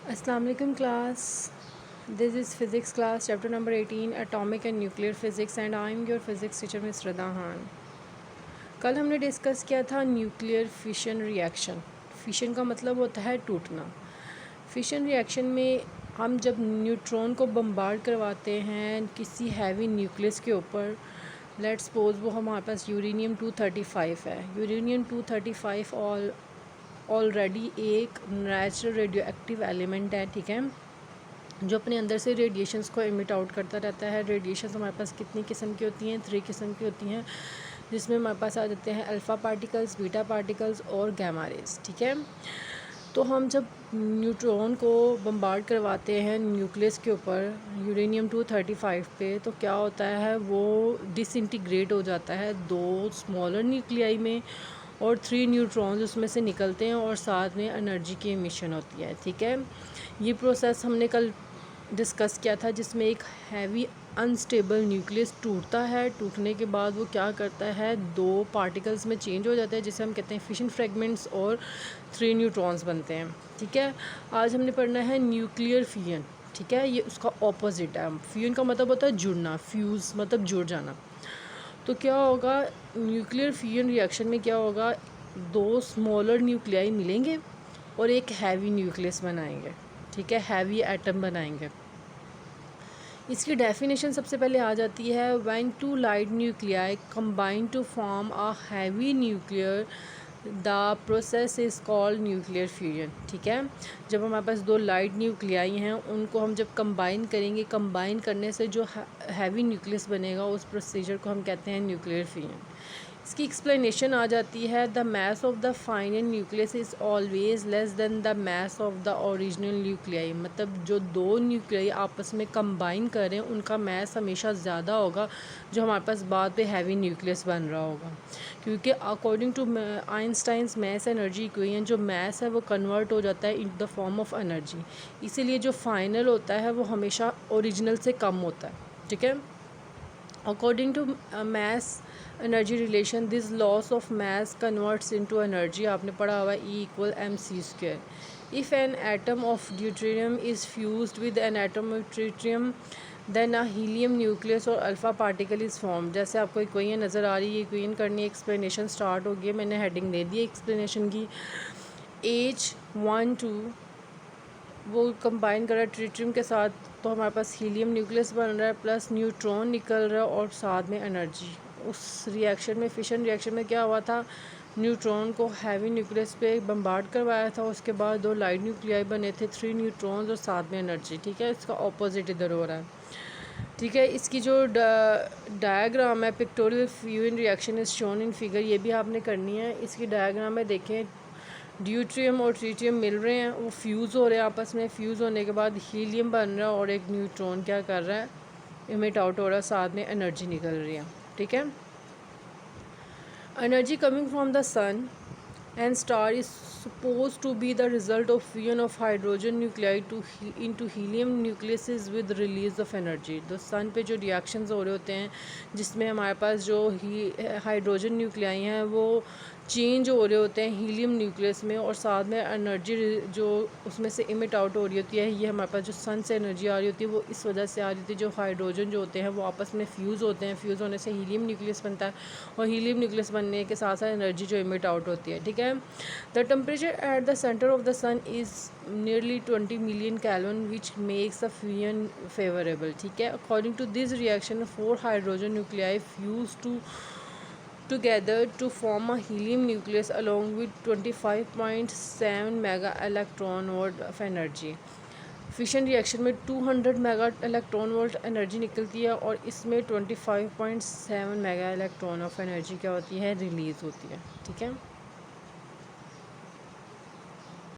अस्सलाम वालेकुम class. This is physics class chapter number 18 atomic and nuclear physics and I am your physics teacher Miss Rada Khan. कल हमने discuss किया था nuclear fission reaction. Fission का मतलब होता है टूटना. फिशन रिएक्शन में हम जब न्यूट्रॉन को बम्बार्ड करवाते हैं किसी हैवी न्यूक्लियस के ऊपर, लेट्स सपोज वो हमारे पास यूरेनियम 235 है. यूरेनियम 235 ऑलरेडी एक नेचुरल रेडियो एक्टिव एलिमेंट है, ठीक है, जो अपने अंदर से रेडिएशंस को इमिट आउट करता रहता है. रेडिएशंस हमारे पास कितनी किस्म की होती हैं? 3 किस्म की होती हैं, जिसमें हमारे पास आ जाते हैं अल्फ़ा पार्टिकल्स, बीटा पार्टिकल्स और गैमा रेज, ठीक है. तो हम जब न्यूट्रॉन को बम्बार्ड करवाते हैं न्यूक्लियस के ऊपर यूरेनियम 235 पे, तो क्या होता है, वो डिसइंटीग्रेट हो जाता है 2 स्मॉलर न्यूक्लियाई में और 3 न्यूट्रॉन्स उसमें से निकलते हैं और साथ में एनर्जी की एमिशन होती है, ठीक है. ये प्रोसेस हमने कल डिस्कस किया था, जिसमें एक हैवी अनस्टेबल न्यूक्लियस टूटता है. टूटने के बाद वो क्या करता है, 2 पार्टिकल्स में चेंज हो जाता है, जिसे हम कहते हैं फिशन फ्रेगमेंट्स, और 3 न्यूट्रॉन्स बनते हैं, ठीक है. आज हमने पढ़ना है न्यूक्लियर फिजन, ठीक है. ये उसका ऑपोजिट है. फिजन का मतलब होता है जुड़ना, फ्यूज़ मतलब जुड़ जाना. तो क्या होगा न्यूक्लियर फिजन रिएक्शन में, क्या होगा, 2 स्मॉलर न्यूक्लियाई मिलेंगे और एक हैवी न्यूक्लियस बनाएंगे, ठीक है, हैवी एटम बनाएंगे. इसकी डेफिनेशन सबसे पहले आ जाती है, when 2 light nuclei combine to form a heavy nuclear the process is called nuclear fusion, ठीक है. जब हमारे पास 2 लाइट न्यूक्लियाई हैं, उनको हम जब कंबाइन करेंगे, कंबाइन करने से जो हैवी न्यूक्लियस बनेगा, उस प्रोसीजर को हम कहते हैं न्यूक्लियर फ्यूजन. इसकी एक्सप्लेनेशन आ जाती है, the mass of the final nucleus is always less than the mass of the original nuclei. मतलब जो 2 न्यूक्लियाई आपस में कंबाइन करें, उनका मास हमेशा ज़्यादा होगा जो हमारे पास बाद पे हैवी न्यूक्लियस बन रहा होगा, क्योंकि according to Einstein's mass energy equation, जो मास है वो कन्वर्ट हो जाता है in the form of energy. इसीलिए जो फाइनल होता है वो हमेशा ओरिजिनल से कम होता है, ठीक है. According to mass energy relation, this loss of mass converts into energy. आपने पढ़ा हुआ E=mc². If an atom of deuterium is fused with an atom of tritium, then a helium nucleus और अल्फ़ा पार्टिकल इज़ फॉर्म. जैसे आपको equation नज़र आ रही है, equation करनी, एक्सप्लेनेशन स्टार्ट हो गई. मैंने हेडिंग दे दी एक्सप्लेनेशन की. H12 वो कंबाइन कर रहा है ट्रिटियम के साथ, तो हमारे पास हीलियम न्यूक्लियस बन रहा है, प्लस न्यूट्रॉन निकल रहा है और साथ में एनर्जी. उस रिएक्शन में, फिशन रिएक्शन में क्या हुआ था, न्यूट्रॉन को हैवी न्यूक्लियस पे बम्बार्ड करवाया था. उसके बाद 2 लाइट न्यूक्लियाई बने थे, 3 न्यूट्रॉन्स और साथ में एनर्जी, ठीक है. इसका ऑपोजिट इधर हो रहा है, ठीक है. इसकी जो डायग्राम है, pictorial fusion reaction is shown in figure, ये भी आपने करनी है. इसकी डायग्राम में देखें, ड्यूट्रियम और ट्रिटियम मिल रहे हैं, वो फ्यूज़ हो रहे हैं आपस में. फ्यूज़ होने के बाद हीलियम बन रहा है और एक न्यूट्रॉन क्या कर रहा है, इमिट आउट हो रहा है, साथ में एनर्जी निकल रही है, ठीक है. Energy coming from the sun and star is supposed to be the result of fusion of hydrogen nuclei into helium nucleuses with release of energy. तो सन पे जो रिएक्शंस हो रहे होते हैं, जिसमें हमारे पास जो हाइड्रोजन न्यूक्लियाई हैं वो चेंज हो रहे होते हैं हीलियम न्यूक्लियस में, और साथ में एनर्जी जो उसमें से इमिट आउट हो रही होती है, ये हमारे पास जो सन से एनर्जी आ रही होती है वो इस वजह से आ रही होती है, जो हाइड्रोजन जो होते हैं वो आपस में फ्यूज़ होते हैं. फ्यूज़ होने से हीलियम न्यूक्लियस बनता है, और हीलियम न्यूक्लियस बनने के साथ साथ एनर्जी जो इमिट आउट होती है, ठीक है. The temperature at the centre of the sun is nearly 20 million Kelvin, which makes the fusion favourable, ठीक है. According to this reaction, 4 hydrogen nuclei fuse together to form a helium nucleus along with 25.7 mega electron volt of energy. Fission reaction में 200 mega electron volt energy निकलती है, और इसमें 25.7 mega electron of energy क्या होती है, रिलीज़ होती है, ठीक है.